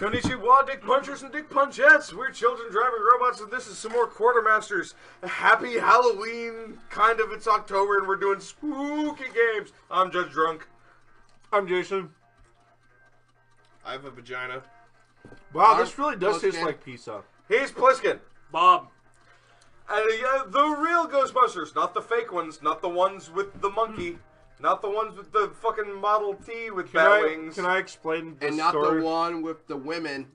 Konnichiwa, Dick Punchers and Dick Punchettes. We're children driving robots, and this is some more Quartermasters. Happy Halloween, kind of. It's October, and we're doing spooky games. I'm Judge Drunk. I'm Jason. I have a vagina. Wow, this really does taste like pizza. He's Pliskin. Bob. And the real Ghostbusters, not the fake ones, not the ones with the monkey, not the ones with the fucking Model T with bat wings. Can I explain the And not story? the one with the women.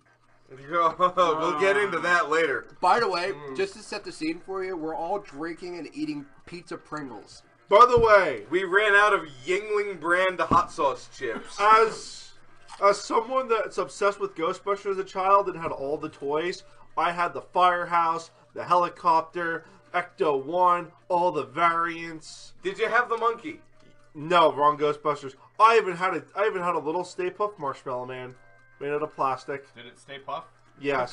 We'll get into that later. By the way, just to set the scene for you, we're all drinking and eating pizza Pringles. By the way, We ran out of Yingling brand hot sauce chips. as someone that's obsessed with Ghostbusters as a child and had all the toys, I had the firehouse, the helicopter, Ecto-1, all the variants. Did you have the monkey? No, wrong Ghostbusters. I even had a little Stay Puft Marshmallow Man made out of plastic. Did it stay puff? Yes.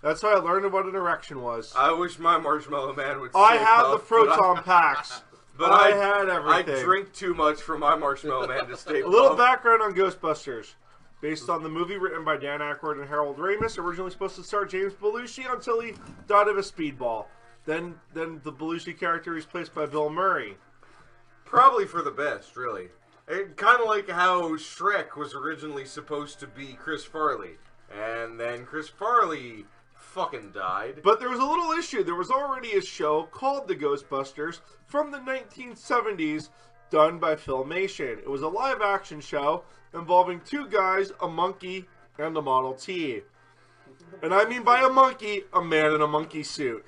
That's how I learned what an erection was. I wish my Marshmallow Man would stay I had the puft, proton packs. But I had everything. I drink too much for my Marshmallow Man to stay A little puft. background on Ghostbusters. Based on the movie written by Dan Aykroyd and Harold Ramis, originally supposed to star James Belushi until he died of a speedball. Then the Belushi character is replaced by Bill Murray. Probably for the best, really. Kind of like how Shrek was originally supposed to be Chris Farley. And then Chris Farley fucking died. But there was a little issue. There was already a show called The Ghostbusters from the 1970s done by Filmation. It was a live-action show involving two guys, a monkey, and a Model T. And I mean by a monkey, a man in a monkey suit.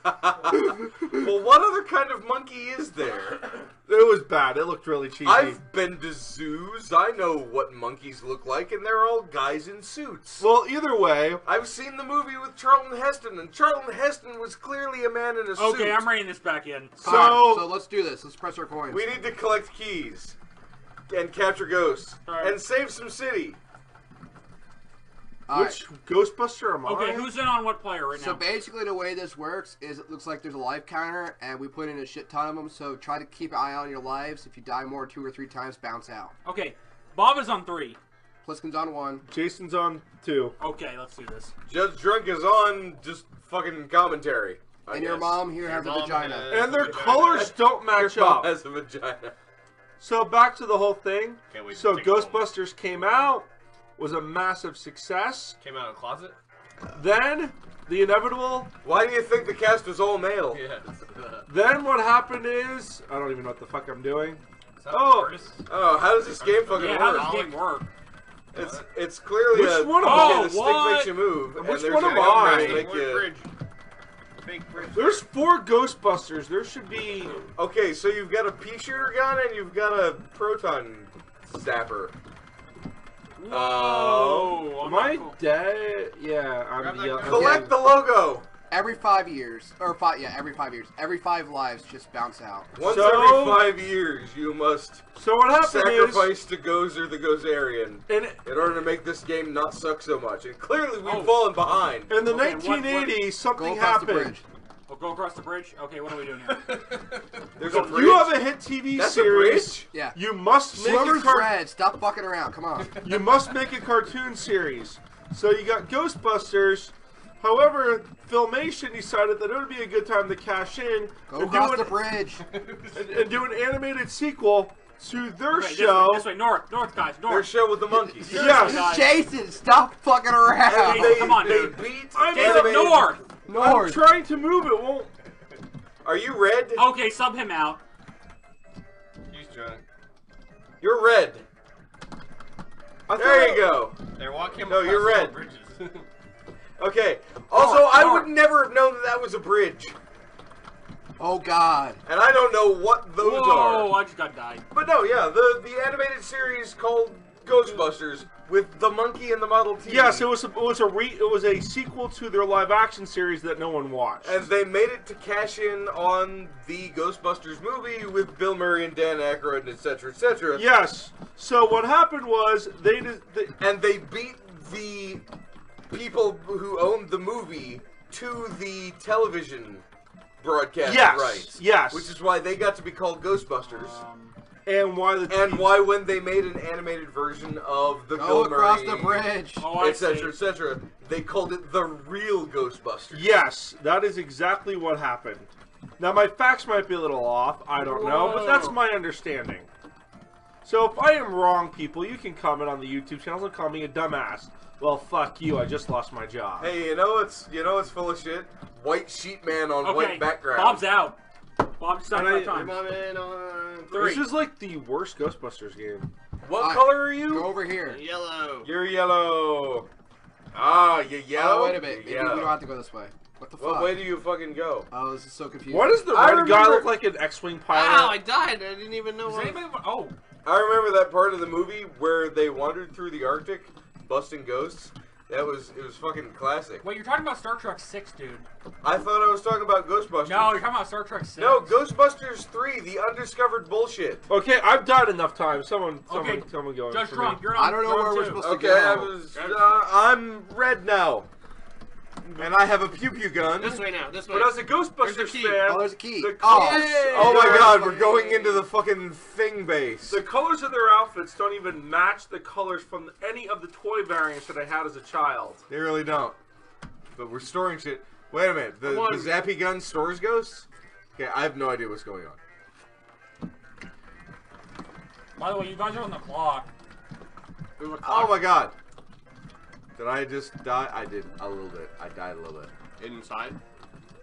Well, what other kind of monkey is there? It was bad. It looked really cheesy. I've been to zoos. I know what monkeys look like, and they're all guys in suits. Well, either way, I've seen the movie with Charlton Heston, and Charlton Heston was clearly a man in a suit. Okay, I'm reining this back in. So let's do this. Let's press our coins. We need to collect keys and capture ghosts and save some city. which Ghostbuster am I? Okay, who's in on what player right now? So basically the way this works is it looks like there's a life counter, and we put in a shit ton of them, so try to keep an eye on your lives. If you die more 2 or 3 times, bounce out. Okay, Bob is on 3. Pliskin's on 1. Jason's on 2. Okay, let's do this. Judge Drunk is on just fucking commentary. I And your guess. mom here has a vagina. And their colors don't match Your mom up. has a vagina. So back to the whole thing. Can't wait to So take it home. Ghostbusters came out, was a massive success. Came out of the closet? Then the inevitable. Why do you think the cast was all male? Yes. Then what happened is I don't even know what the fuck I'm doing. Is that Oh. Curtis? Oh, how does this game fucking Yeah, how work? does this game work? It's clearly Which a one am okay, I? the stick What? makes you move. and Which there's one an am arrow I? to make you- Bridge. Fake bridge. There's 4 Ghostbusters. There should be. Okay, so you've got a pea shooter gun and you've got a proton zapper. Whoa! I'm Am not I cool. dead? Yeah, I'm Grab that yelling. gun. Collect the logo. Every 5 years. Or 5, yeah, every 5 years. Every 5 lives just bounce out. Once So- every 5 years, you must So what happened sacrifice to Gozer the Gozerian is in order to make this game not suck so much. And clearly, we've Oh. fallen behind. in the Okay, 1980s, Go something across the happened. bridge. Oh, go across the bridge? Okay, what are we doing here? There's a bridge. You have a hit TV That's series. a bridge. Yeah. You must make a Silver's car- red. Stop fucking around. Come on. You must make a cartoon series. So you got Ghostbusters. However, Filmation decided that it would be a good time to cash in Go and, across do the an, bridge. and do an animated sequel to their Okay, show. This way, north, guys, Their north. show with the monkeys. Yes. guys. Jason, stop fucking around. Hey, come on, they dude. beat I'm Jason, animated- north! I'm North. trying to move it. Won't. Are you red? Okay, sub him out. He's drunk. You're red. There you go. They're walking No, you're across red. bridges. Okay. Also, North, I north. would never have known that that was a bridge. Oh, God. And I don't know what those Whoa, are. I just got died. But no, yeah, the animated series called Ghostbusters with the monkey and the Model T. Yes, it was a sequel to their live action series that no one watched. And they made it to cash in on the Ghostbusters movie with Bill Murray and Dan Aykroyd and etc. etc. Yes. So what happened was And they beat the people who owned the movie to the television broadcast Yes, rights. yes. Which is why they got to be called Ghostbusters. And why when they made an animated version of the Go Bill across Murray, the bridge. Oh, I etc., see. etc., they called it the real Ghostbusters. Yes, that is exactly what happened. Now, my facts might be a little off. I don't know, but that's my understanding. So if I am wrong, people, you can comment on the YouTube channel and call me a dumbass. Well, fuck you. I just lost my job. Hey, you know it's full of shit. White sheet man on Okay, white background. Bob's out. Bob's out of time. Come on in on This is like the worst Ghostbusters game. What color are you? Go over here. yellow. You're yellow. Ah, you yellow. Oh, wait a minute. Maybe Yeah. we don't have to go this way. What the fuck? What way do you fucking go? Oh, this is so confusing. Why does the I red guy remember- look like an X-Wing pilot? Wow, I died. I didn't even know. Does anybody? Oh, I remember that part of the movie where they wandered through the Arctic, busting ghosts. It was fucking classic. wait, you're talking about Star Trek 6, dude. I thought I was talking about Ghostbusters. No, you're talking about Star Trek 6. No, Ghostbusters 3, the undiscovered bullshit. Okay, I've died enough times. Someone Okay, go. Judge for Drunk, me. you're on. I don't know you're where on we're two. supposed Okay, to go. I'm red now. And I have a pew-pew gun. This way now. This way. But as a There's Ghostbusters a key. fan, Oh, there's a key. The Oh, colors- Oh my god, we're going into the fucking thing base. the colors of their outfits don't even match the colors from any of the toy variants that I had as a child. They really don't. But we're storing shit. Wait a minute, the Zappy gun stores ghosts? Okay, I have no idea what's going on. By the way, you guys are on the clock. Oh my god. Did I just die? I did a little bit. I died a little bit. Inside.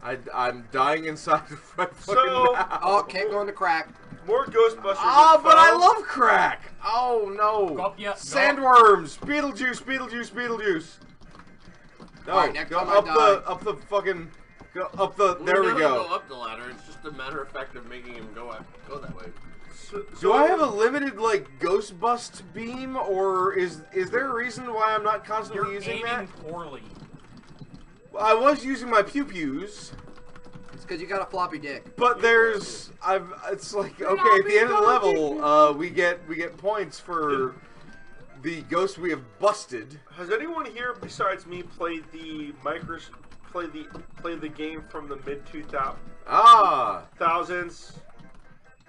I'm dying inside right fucking So- now. Oh, can't go in the crack. More Ghostbusters. Oh, info. but I love crack! Oh no! Go up, yeah, go. Sandworms! Beetlejuice! Beetlejuice! Beetlejuice! No, Alright, next go time I up die. up the fucking, go up the. We'll There we never go. go up the ladder. It's just a matter of fact of making him go that way. Do I have a limited like ghost bust beam, or is there a reason why I'm not constantly You're using aiming that? poorly. I was using my pew pews, It's because you got a floppy dick. but it's like okay at the end of the level, we get points for the ghosts we have busted. Has anyone here besides me played the played the game from the mid 2000s? Ah,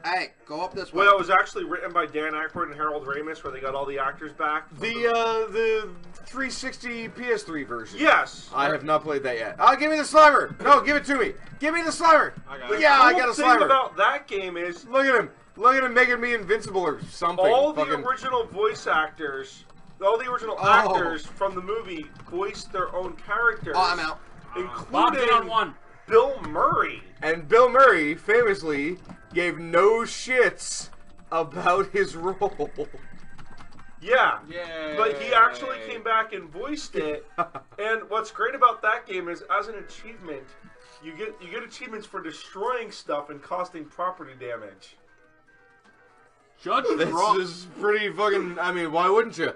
Hey, go up this way. Well, it was actually written by Dan Aykroyd and Harold Ramis, where they got all the actors back. the 360 PS3 version. Yes. I have not played that yet. Give me the Slimer! No, give it to me! Give me the Slimer! I got The it. Yeah, I cool got a thing Slimer! about that game is Look at him! Look at him making me invincible or something. all the Fucking- original voice actors, all the original actors from the movie voiced their own characters. Oh, I'm out. Bob's in on Including one. Bill Murray. And Bill Murray famously gave no shits about his role. Yeah. Yay. But he actually came back and voiced it. And what's great about that game is, as an achievement, you get achievements for destroying stuff and causing property damage. Judge This Drunk. is pretty fucking. I mean, why wouldn't you?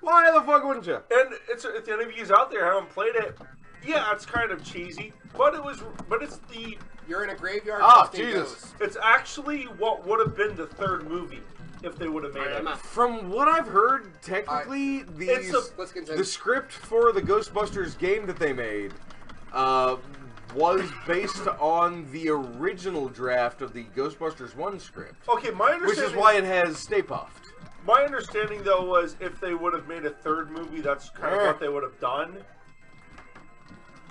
Why the fuck wouldn't you? And it's if any of you out there haven't played it, yeah, it's kind of cheesy, but it's the You're in a graveyard. Ah, busting Jesus. ghosts. it's actually what would have been the third movie if they would have made Alright, it. I'm out. From what I've heard, technically, Let's continue. the script for the Ghostbusters game that they made was based on the original draft of the Ghostbusters 1 script. Okay, my Which understanding. is why it has Stay Puffed. My understanding though was if they would have made a third movie, that's kind of what they would have done.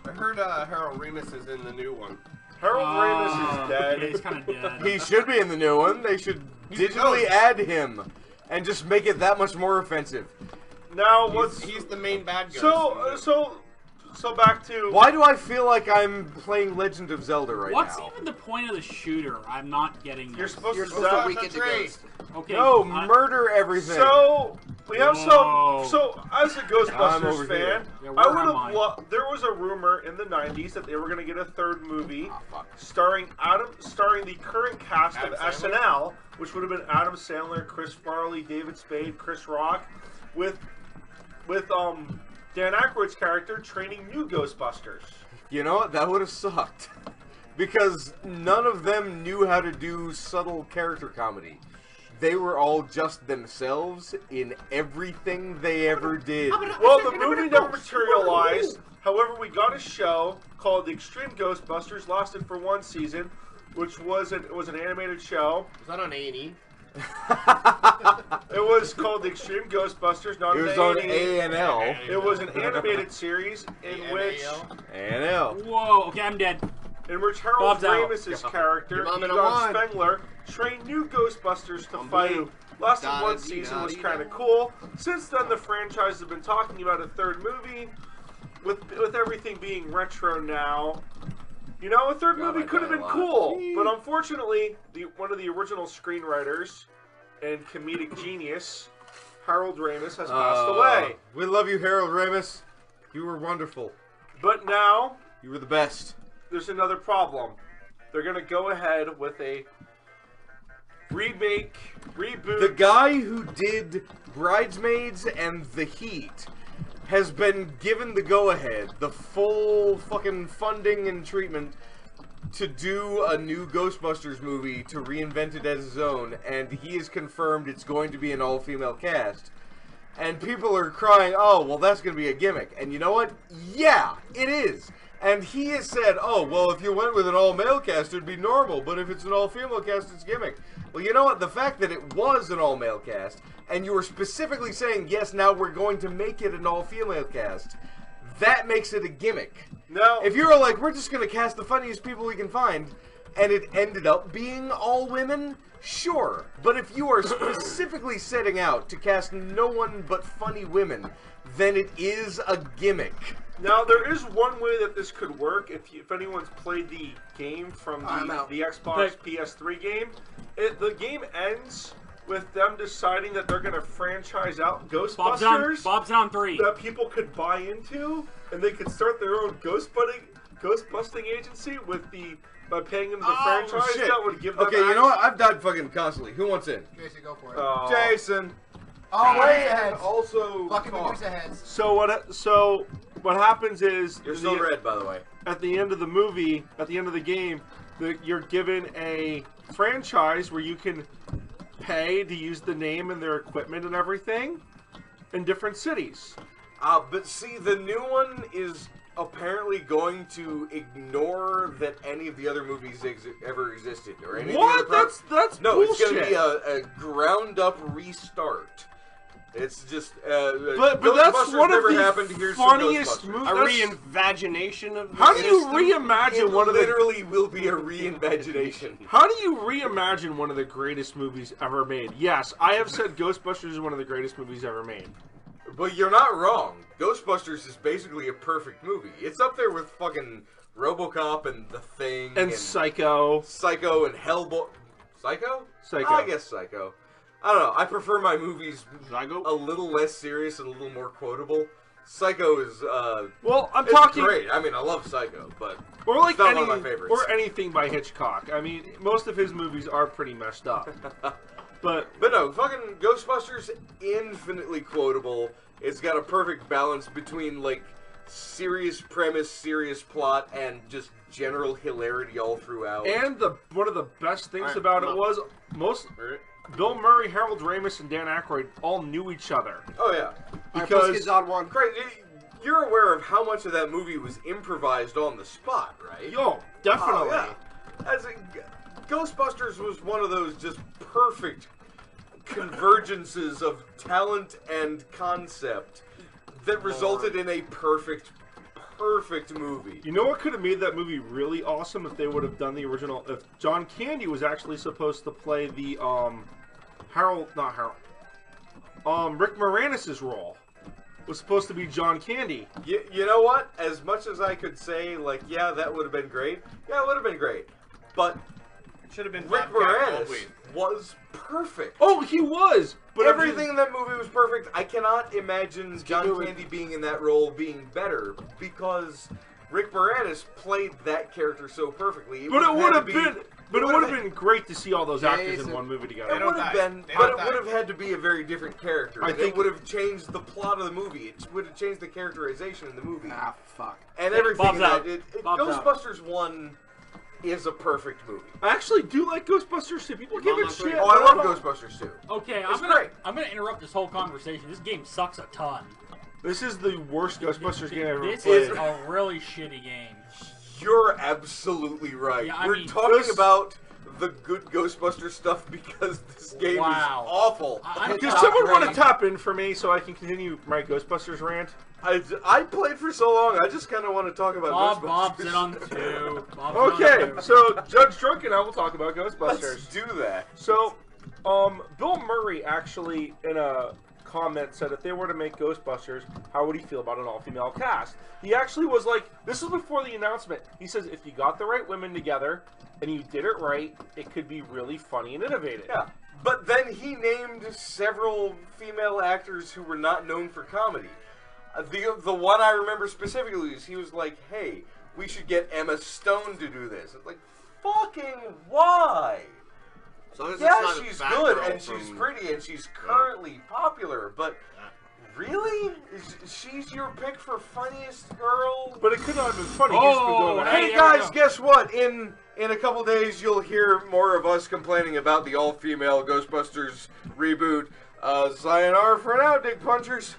I heard Harold Ramis is in the new one. Harold Ramis Yeah, is dead. he's kind of dead. He should be in the new one. They should digitally add him and just make it that much more offensive. Now what's He's the main bad guy. so back to Why do I feel like I'm playing Legend of Zelda right What's now? even the point of the shooter? I'm not getting you're this. supposed You're to supposed to zap. weaken the That's ghost. Okay. No, I- murder everything. So we have Whoa. so as a I'm Ghostbusters over fan, here. Yeah, I where would am I? have there was a rumor in the 90s that they were going to get a third movie Ah, fuck. starring the current cast Adam of Sandler? SNL, which would have been Adam Sandler, Chris Farley, David Spade, Chris Rock, with Dan Aykroyd's character training new Ghostbusters. You know what? That would have sucked. Because none of them knew how to do subtle character comedy. They were all just themselves in everything they ever did. Well, the movie never materialized. However, we got a show called The Extreme Ghostbusters. Lasted for one season, which was an animated show. Was that on A&E? It was called the Extreme Ghostbusters. Not It was an on A&E. A&L. It was an animated series in which A&L. Whoa, okay, I'm dead. Harold Bob's out. Ramis' character, Your mom and Egon a wand. Spengler, trained new Ghostbusters to I'm fight. blue. Lasted Da-da-dee, one season, was da-dee-da. kind of cool. Since then, the franchise has been talking about a third movie. With everything being retro now, you know, a third movie I could have died been a lot. cool. But unfortunately, one of the original screenwriters and comedic genius, Harold Ramis, has passed away. We love you, Harold Ramis. You were wonderful. But now, You were the best. there's another problem. They're going to go ahead with a reboot. The guy who did Bridesmaids and The Heat has been given the go-ahead, the full fucking funding and treatment to do a new Ghostbusters movie, to reinvent it as his own, and he has confirmed it's going to be an all-female cast. And people are crying, oh, well, that's going to be a gimmick. And you know what? Yeah, it is. And he has said, oh, well, if you went with an all-male cast, it'd be normal, but if it's an all-female cast, it's gimmick. Well, you know what? The fact that it was an all-male cast, and you were specifically saying, yes, now we're going to make it an all-female cast, that makes it a gimmick. No. If you were like, we're just going to cast the funniest people we can find, and it ended up being all women, sure. But if you are specifically setting out to cast no one but funny women, then it is a gimmick. Now, there is one way that this could work. If anyone's played the game from I'm out. the Xbox PS3 game, the game ends with them deciding that they're going to franchise out Ghostbusters Bob's down 3. that people could buy into, and they could start their own ghostbusting agency by paying them the franchise. Shit. That would give them Okay, you know what? I've died fucking constantly. Who wants in? Jason, go for it. Jason. oh, Play Medusa and heads. also Fucking talk. Medusa heads. So what happens is You're still red, by the way. at the end of the movie, at the end of the game, you're given a franchise where you can pay to use the name and their equipment and everything in different cities. But see, the new one is apparently going to ignore that any of the other movies ever existed. Or any What? Of the other That's no, bullshit. it's going to be a ground-up restart. It's just, but that's Ghostbusters one of never the happened. Here's some funniest Ghostbusters. movies. A That's- reinvagination of the How do you system? reimagine It one of the? literally will be a reimagination. How do you reimagine one of the greatest movies ever made? Yes, I have said Ghostbusters is one of the greatest movies ever made. But you're not wrong. Ghostbusters is basically a perfect movie. It's up there with fucking RoboCop and The Thing And Psycho. Psycho and Hellboy. Psycho? Psycho. I guess Psycho. I don't know. I prefer my movies Psycho? a little less serious and a little more quotable. Psycho is Well, I'm it's talking, great. I mean, I love Psycho, but or like it's not any, one of my favorites. or anything by Hitchcock. I mean, most of his movies are pretty messed up. But But no, fucking Ghostbusters, infinitely quotable. It's got a perfect balance between, like, serious premise, serious plot, and just general hilarity all throughout. and one of the best things Alright, about it come on. was Bill Murray, Harold Ramis, and Dan Aykroyd all knew each other. Oh, yeah. All right, Because- let's get on one. Great. You're aware of how much of that movie was improvised on the spot, right? Yo, definitely. Oh, yeah. Ghostbusters was one of those just perfect convergences of talent and concept that resulted in a perfect movie. You know what could have made that movie really awesome if they would have done the original? If John Candy was actually supposed to play the Rick Moranis' role was supposed to be John Candy. You know what? As much as I could say, like, yeah, that would have been great. Yeah, it would have been great. But Should have been Rick Bobcat Moranis was perfect. Oh, he was! But Everything in that movie was perfect. I cannot imagine John moving. Candy being in that role being better because Rick Moranis played that character so perfectly. But it would have been. been. But it would have been great to see all those actors in Jason. one movie It together. don't would have die. been, They but don't it would die. have had to be a very different character. I And think- it would have changed the plot of the movie. It would have changed the characterization in the movie. Ah, fuck. And everything Bob's in that. out. Bob's out. Ghostbusters 1 is a perfect movie. I actually do like Ghostbusters too. People give Mom, it I'm shit. great. Oh, I love Ghostbusters 2. Okay, It's great. I'm gonna interrupt this whole conversation. This game sucks a ton. This is the worst Ghostbusters game I've ever This played. is a really shitty game. You're absolutely right. Yeah, I We're mean, talking this- about the good Ghostbusters stuff because this game is Wow. awful. Does someone want to tap in for me so I can continue my Ghostbusters rant? I played for so long, I just kind of want to talk about Bob's Ghostbusters. in on 2. Okay, so Judge Drunken and I will talk about Let's Ghostbusters. do that. So, Bill Murray actually, in a comment, said if they were to make Ghostbusters, how would he feel about an all-female cast? He actually was like, this is before the announcement. He says, if you got the right women together and you did it right, it could be really funny and innovative. Yeah, but then he named several female actors who were not known for comedy. The one I remember specifically is he was like, hey, we should get Emma Stone to do this. It's like, fucking why? As long as it's Yeah, not a she's fat good girl and she's from- pretty and she's currently popular, but really? She's your pick for funniest girl? But it could not have been funny. Oh, He's been going like, Hey Hey, guys, yeah. guess what? In a couple days, you'll hear more of us complaining about the all-female Ghostbusters reboot. Sayonara for now, Dig Punchers.